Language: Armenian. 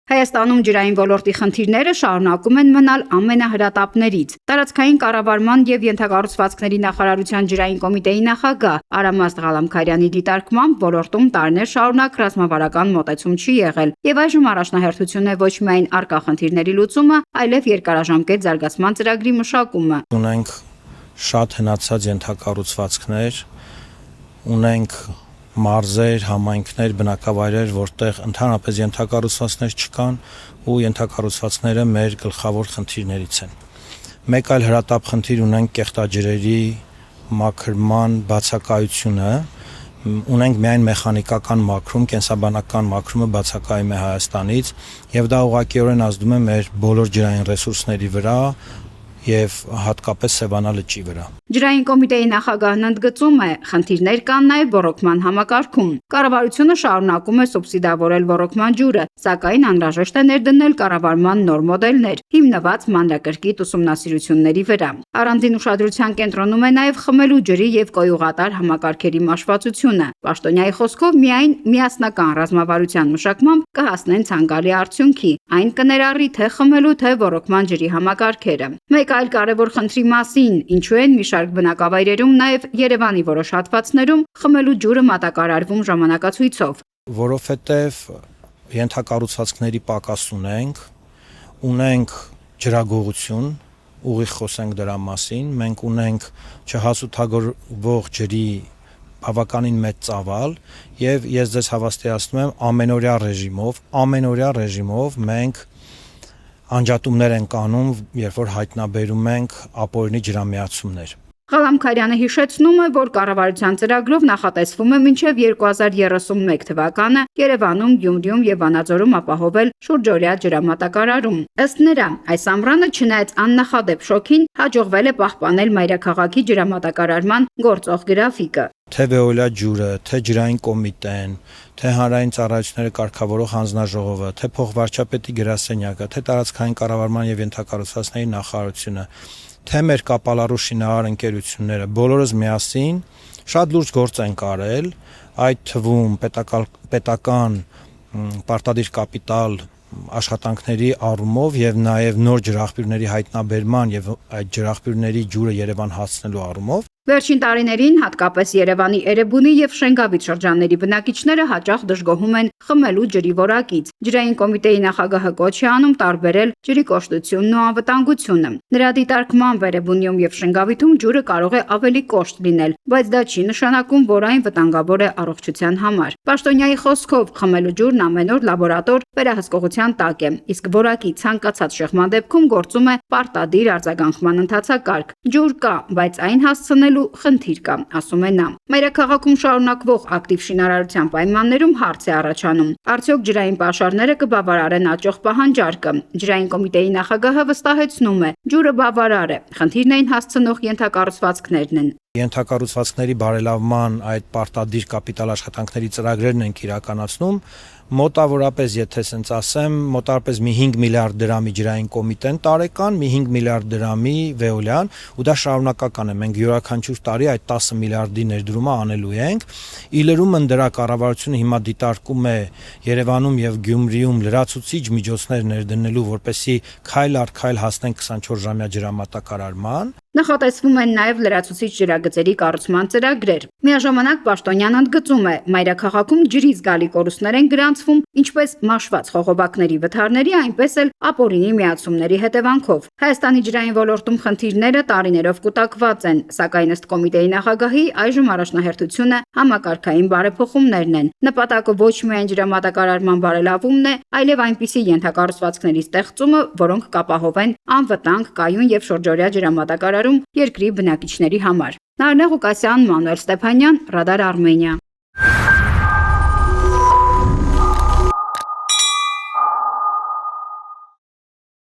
Հայաստանում ջրային ոլորտի խնդիրները շարունակում են մնալ ամենահրատապներից։ Տարածքային կառավարման եւ ենթակառուցվածքների նախարարության ջրային կոմիտեի նախագահ Արամաստ Ղալամքարյանի դիտարկմամբ ոլորտում տարիներ շարունակ ռազմավարական մոտեցում չի եղել եւ այժմ առաջնահերթություն է ոչ միայն առկա խնդիրների լուծումը, այլև երկարաժամկետ զարգացման ծրագրի մշակումը։ Ունենք շատ հնացած ենթակառուցվածքներ, ունենք մարզեր, համայնքներ, բնակավայրեր, որտեղ ընդհանրապես ենթակառուցվածքներ չկան ու ենթակառուցվածքները մեր գլխավոր խնդիրներից են։ Մեկ այլ հրատապ խնդիր ունենք կեղտաջրերի մաքրման բացակայությունը, ունենք միայն մեխանիկական մաքրում, կենսաբանական մաքրումը բացակայում է Հայաստանից եւ դա ուղղակիորեն ազդում է մեր բոլոր ջրային ռեսուրսների վրա եւ հատկապես Սևանա լճի վրա։ Ջրային կոմիտեի նախագահն ընդգծում է, խնդիրներ կան նաև ռոռոկման համակարգում։ Կառավարությունը շարունակում է սուբսիդավորել ռոռոկման ջուրը, սակայն անհրաժեշտ է ներդնել կառավարման նոր մոդելներ, հիմնված մանրակրկիտ ուսումնասիրությունների վրա։ Առանձին ուշադրության կենտրոնում է նաև խմելու ջրի եւ կոյուղատար համակարգերի մաշվածությունը։ Պաշտոնյայի խոսքով միայն միասնական ռազմավարության մշակմամբ կհասնեն ցանկալի արդյունքի։ Այն կներառի թե խմելու, թե ռոռոկման ջրի համակարգերը։ Մեկ այլ կարևոր խնդրի մասին, ինչու են մի շարք բնակավայրերում, նաև Երևանի որոշ հատվածներում խմելու ջուրը մատակարարվում ժամանակացույցով։ Որովհետև ենթակառուցվածքների պակաս ունենք ջրագողություն, ուղիղ խոսենք դրա մասին, մենք ունենք չհասութագրվող ջրի բավականին մեծ ծավալ եւ ես ձեզ հավաստիացնում եմ ամենօրյա ռեժիմով մենք անջատումներ ենք անում, երբ որ հայտնաբերում ենք ապօրինի ջրամիացումներ։ Ղալամքարյանը հիշեցնում է, որ կառավարության ծրագրով նախատեսվում է մինչև 2031 թվականը Երևանում, Գյումրիում եւ Վանաձորում ապահովել շուրջօրյա ջրամատակարարում։ Ըստ նրա, այս ամռանը չնայած աննախադեպ շոքին հաջողվել է պահպանել մայրաքաղաքի ջրամատակարարման գործող գրաֆիկը։ Թե Վեոլա ջուրը, թե ջրային կոմիտեն, թե հանրային ծառայությունները կարգավորող հանձնաժողովը, թե փոխվարչապետի գրասենյակը, թե տարածքային կառավարման եւ ենթակառուցվածքների նախարարությունը, թե մեր կապալառու շինարար ընկերությունները, բոլորս միասին շատ լուրջ գործ են արել, այդ թվում պետական պարտադիր կապիտալ աշխատանքների առումով եւ նաեւ նոր ջրաղբյուրների հայտնաբերման եւ այդ ջրաղբյուրների ջուրը Երևան հասցնելու առումով։ Վերջին տարիներին հատկապես Երևանի Էրեբունի եւ Շենգավիթ շրջանների բնակիչները հաճախ դժգոհում են խմելու ջրի որակից։ Ջրային կոմիտեի նախագահը կոչ է անում տարբերել ջրի կոշտությունն ու անվտանգությունը։ Նրա դիտարկմամբ Էրեբունիում եւ Շենգավիթում ջուրը կարող է ավելի կոշտ լինել, բայց դա չի նշանակում, որ այն վտանգավոր է առողջության համար։ Պաշտոնյայի խոսքով խմելու ջուրն ամեն օր լաբորատոր վերահսկողության տակ է, իսկ որակի ցանկացած շեղման դեպքում գործում է պարտադիր արձագանքման ընթացակարգ։ Ջուր կա, բայց այն հասցնելու խնդիր կա, ասում է նա։ Մայրաքաղաքում շարունակվող ակտիվ շինարարության պայմաններում հարց է առաջանում. արդյոք ջրային պաշարները կբավարարեն աճող պահանջարկը։ Ջրային կոմիտեի նախագահը վստահեցնում է, ջուրը բավարար է, խնդիրն այն հասցնող ենթակառուցվածքներն են։ Ենթակառուցվածքների բարելավման այդ պարտադիր կապիտալ աշխատանքների ծրագրերն ենք իրականացնում, մոտավորապես, եթե ասենց ասեմ, մոտավորապես մի 5 միլիարդ դրամի ջրային կոմիտեն տարեկան, մի 5 միլիարդ դրամի Վեոլյան, ու դա շարունակական է։ Մենք յուրաքանչյուր տարի այդ 10 միլիարդի ներդրումը անելու ենք։ Իլրումն դրա կառավարությունը հիմա դիտարկում է Երևանում եւ Գյումրիում լրացուցիչ միջոցներ ներդնելու, որպեսզի քայլ առ քայլ հասնենք 24-ժամյա ջրամատակարարման։ Նախատեսվում են նաև լրացուցիչ ջրագծերի կառուցման ծրագրեր։ Միաժամանակ պաշտոնյան ընդգծում է, մայրաքաղաքում ջրի զգալի կորուստներ են գրանցվում ինչպես մաշված խողովակների վթարների, այնպես էլ ապօրինի միացումների հետևանքով։ Հայաստանի ջրային ոլորտում խնդիրները տարիներով կուտակված են, սակայն ըստ կոմիտեի նախագահի այժմ առաջնահերթությունը համակարգային բարեփոխումներն են։ Նպատակը ոչ միայն ջրամատակարարման բարելավումն է, այլև այնպիսի ենթակառուցվածքների ստեղծումը, որոնք կապահովեն անվտանգ, կայուն եւ շուրջօրյա ջրամատակարարում երկրի բնակիչների համար։ Նարնե Ղուկասյան, Մանուել Ստեփանյան, Ռադար Արմենիա։